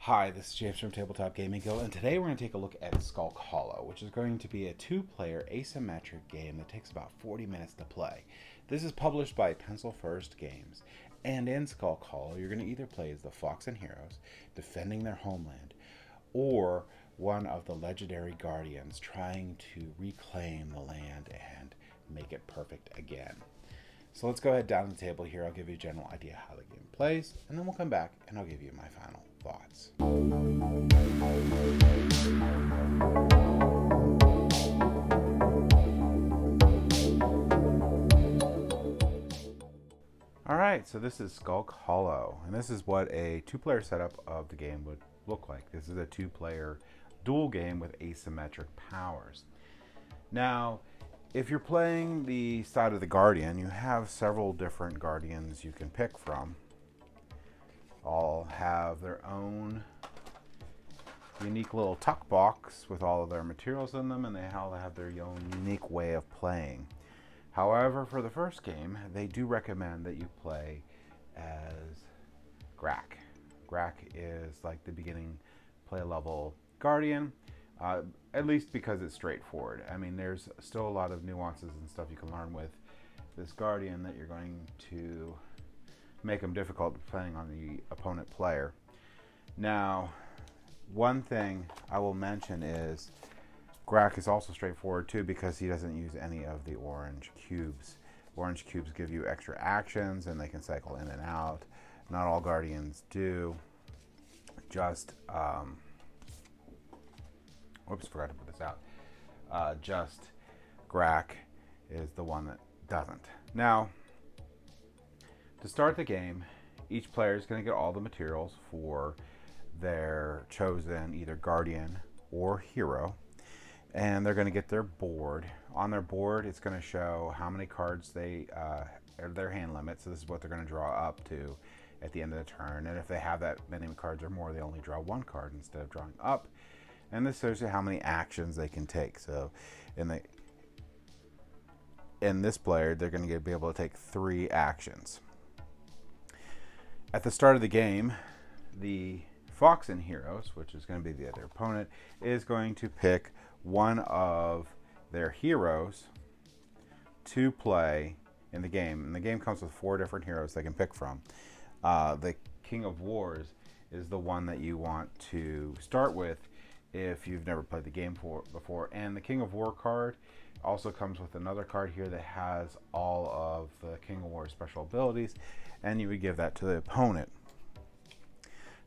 Hi, this is James from Tabletop Gaming Guild, and today we're going to take a look at Skulk, which is going to be a two-player asymmetric game that takes about 40 minutes to play. This is published by Pencil First Games, and in Skulk, you're going to either play as the Fox and Heroes, defending their homeland, or one of the legendary guardians trying to reclaim the land and make it perfect again. So let's go ahead down the table here. I'll give you a general idea how the game plays, and then we'll come back and I'll give you my final thoughts. Alright, so this is Skulk Hollow, and this is what a two-player setup of the game would look like. This is a two-player duel game with asymmetric powers. Now, if you're playing the side of the Guardian, you have several different Guardians you can pick from. All have their own unique little tuck box with all of their materials in them, and they all have their own unique way of playing. However, for the first game, they do recommend that you play as Grak. Grak is like the beginning play level Guardian. At least because it's straightforward. I mean, there's still a lot of nuances and stuff you can learn with this Guardian that you're going to make them difficult depending on the opponent player. Now, one thing I will mention is Grak is also straightforward too because he doesn't use any of the orange cubes. Orange cubes give you extra actions and they can cycle in and out. Not all Guardians do. Whoops, forgot to put this out. Just Grak is the one that doesn't. Now, to start the game, each player is going to get all the materials for their chosen either Guardian or Hero, and they're going to get their board. On their board, it's going to show how many cards they their hand limit. So this is what they're going to draw up to at the end of the turn. And if they have that many cards or more, they only draw one card instead of drawing up. And this shows you how many actions they can take. So in this player, they're going to be able to take 3 actions. At the start of the game, the Fox and Heroes, which is going to be the other opponent, is going to pick one of their heroes to play in the game. And the game comes with 4 different heroes they can pick from. The King of Wars is the one that you want to start with if you've never played the game before. And the King of War card also comes with another card here that has all of the King of War special abilities, and you would give that to the opponent.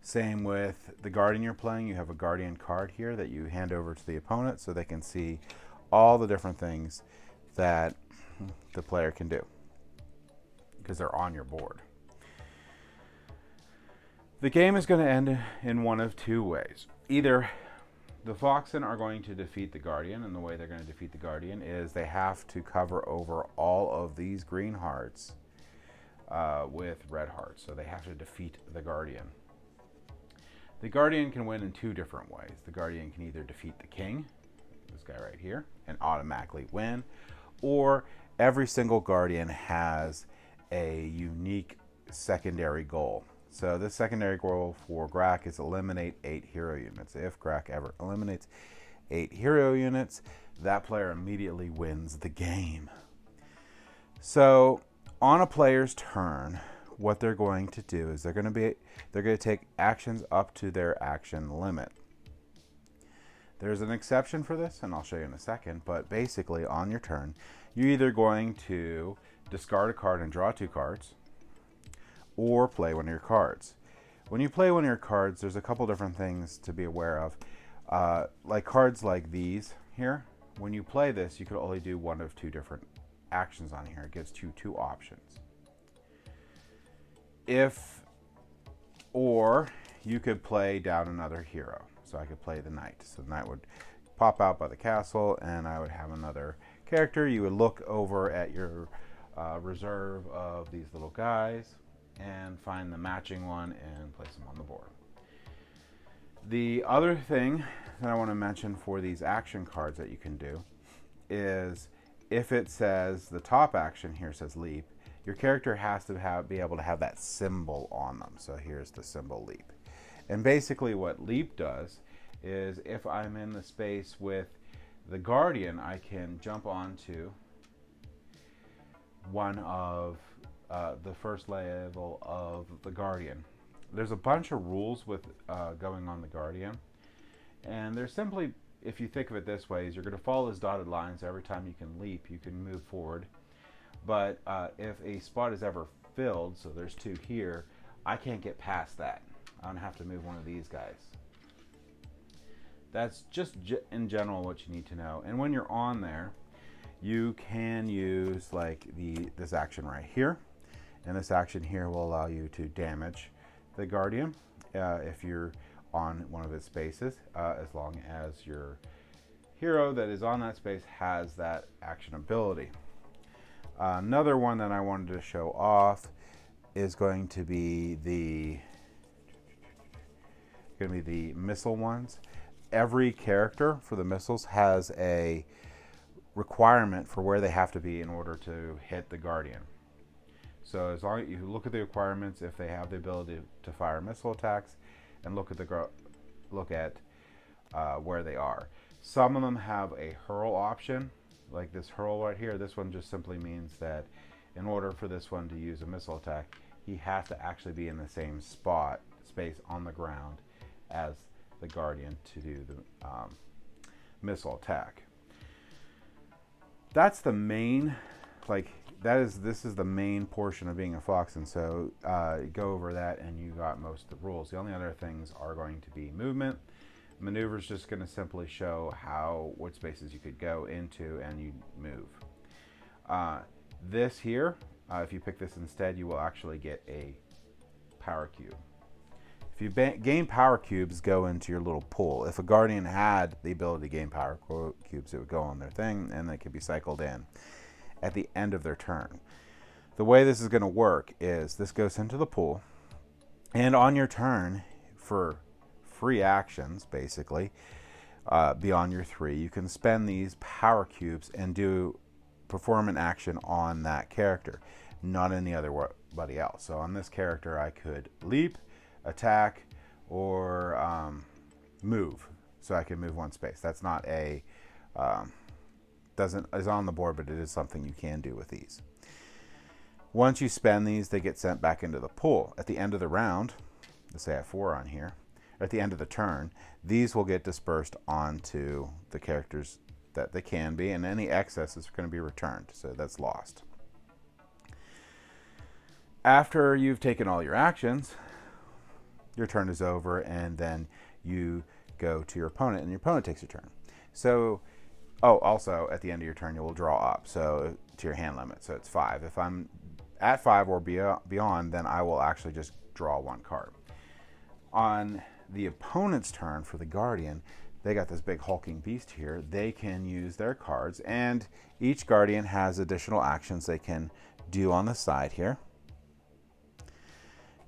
Same with the Guardian you're playing. You have a Guardian card here that you hand over to the opponent so they can see all the different things that the player can do because they're on your board. The game is going to end in one of 2 ways. Either the Foxen are going to defeat the Guardian, and the way they're going to defeat the Guardian is they have to cover over all of these green hearts with red hearts. So they have to defeat the Guardian. The Guardian can win in 2 different ways. The Guardian can either defeat the King, this guy right here, and automatically win, or every single Guardian has a unique secondary goal. So this secondary goal for Grak is eliminate 8 hero units. If Grak ever eliminates 8 hero units, that player immediately wins the game. So on a player's turn, what they're going to do is they're going to take actions up to their action limit. There's an exception for this, and I'll show you in a second, but basically on your turn, you're either going to discard a card and draw 2 cards, or play one of your cards. When you play one of your cards, there's a couple different things to be aware of. Like cards like these here, when you play this, you could only do one of 2 different actions on here. It gives you 2 options. Or you could play down another hero. So I could play the Knight. So the Knight would pop out by the castle, and I would have another character. You would look over at your reserve of these little guys and find the matching one and place them on the board. The other thing that I want to mention for these action cards that you can do is if it says the top action here says leap, your character has to be able to have that symbol on them. So here's the symbol leap. And basically what leap does is if I'm in the space with the Guardian, I can jump onto one of the first level of the Guardian. There's a bunch of rules with going on the Guardian, and they're simply, if you think of it this way, is you're going to follow those dotted lines. Every time you can leap, you can move forward. But if a spot is ever filled, so there's 2 here, I can't get past that. I'm going to have to move one of these guys. That's just in general what you need to know. And when you're on there, you can use like this action right here. And this action here will allow you to damage the Guardian if you're on one of its spaces, as long as your hero that is on that space has that action ability. Another one that I wanted to show off is going to be the missile ones. Every character for the missiles has a requirement for where they have to be in order to hit the Guardian. So as long as you look at the requirements, if they have the ability to fire missile attacks, and look at where they are. Some of them have a hurl option, like this hurl right here. This one just simply means that in order for this one to use a missile attack, he has to actually be in the same space on the ground as the Guardian to do the missile attack. That's the main, this is the main portion of being a fox, and so go over that and you got most of the rules. The only other things are going to be movement. Maneuver is just going to simply show what spaces you could go into and you move. This here, if you pick this instead, you will actually get a power cube. If you gain power cubes, go into your little pool. If a Guardian had the ability to gain power cubes, it would go on their thing and they could be cycled in at the end of their turn. The way this is going to work is this goes into the pool, and on your turn, for free actions, basically, beyond your 3, you can spend these power cubes and perform an action on that character, not any otherybody else. So on this character, I could leap, attack, or move. So I can move one space. That's not is on the board, but it is something you can do with these. Once you spend these, they get sent back into the pool. At the end of the round, let's say I have 4 on here, at the end of the turn, these will get dispersed onto the characters that they can be, and any excess is going to be returned, so that's lost. After you've taken all your actions, your turn is over, and then you go to your opponent, and your opponent takes your turn. So, also at the end of your turn, you will draw up, so to your hand limit, so it's 5. If I'm at 5 or beyond, then I will actually just draw 1 card. On the opponent's turn for the Guardian, they got this big hulking beast here. They can use their cards, and each Guardian has additional actions they can do on the side here.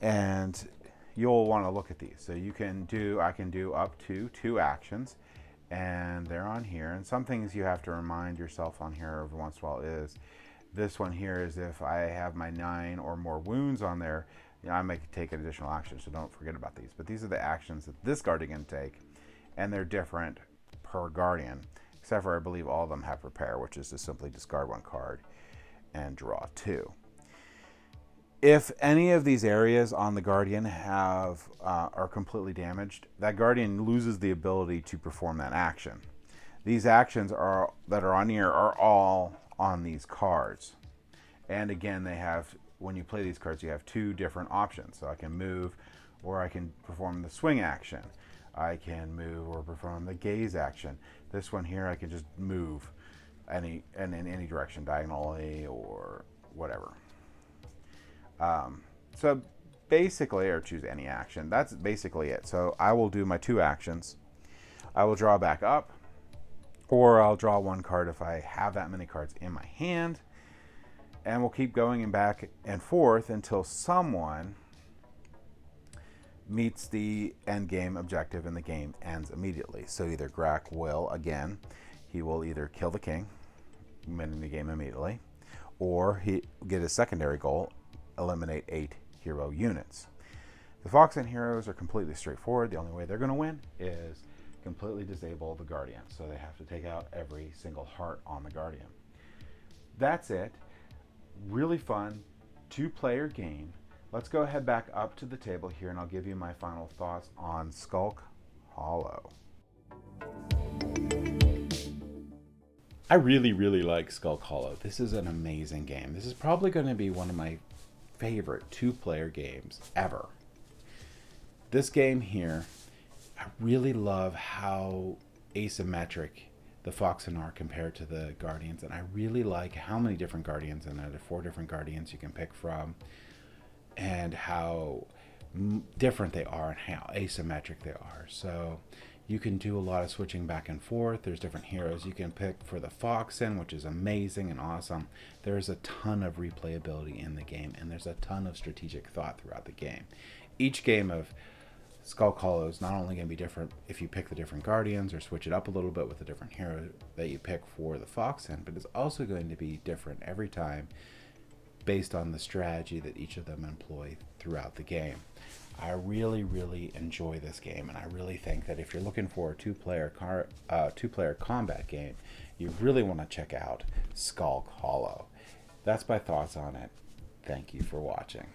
And you'll want to look at these. So I can do up to 2 actions, and they're on here. And some things you have to remind yourself on here every once in a while is this one here is if I have my 9 or more wounds on there, I may take an additional action, so don't forget about these. But these are the actions that this Guardian can take, and they're different per Guardian, except for I believe all of them have repair, which is to simply discard 1 card and draw 2. If any of these areas on the Guardian are completely damaged, that Guardian loses the ability to perform that action. These actions that are on here are all on these cards. And again, when you play these cards, you have 2 different options. So I can move, or I can perform the swing action. I can move or perform the gaze action. This one here, I can just move in any direction, diagonally or whatever. So basically, or choose any action. That's basically it. So I will do my 2 actions. I will draw back up, or I'll draw 1 card if I have that many cards in my hand. And we'll keep going back and forth until someone meets the end game objective and the game ends immediately. So either Grak will, again, he will either kill the king, ending the game immediately, or he get his secondary goal, eliminate 8 hero units. The Foxen heroes are completely straightforward. The only way they're going to win is completely disable the Guardian. So they have to take out every single heart on the Guardian. That's it. Really fun 2-player game. Let's go ahead back up to the table here and I'll give you my final thoughts on Skulk Hollow. I really like Skulk Hollow. This is an amazing game. This is probably going to be one of my favorite 2-player games ever. This game here, I really love how asymmetric the Foxen are compared to the Guardians, and I really like how many different Guardians, and there are 4 different Guardians you can pick from, and how different they are and how asymmetric they are. So you can do a lot of switching back and forth. There's different heroes you can pick for the Foxen, which is amazing and awesome. There's a ton of replayability in the game, and there's a ton of strategic thought throughout the game. Each game of Skulk Hollow is not only going to be different if you pick the different Guardians or switch it up a little bit with the different hero that you pick for the Foxen, but it's also going to be different every time based on the strategy that each of them employ throughout the game. I really enjoy this game, and I really think that if you're looking for a two-player combat game, you really want to check out Skulk Hollow. That's my thoughts on it. Thank you for watching.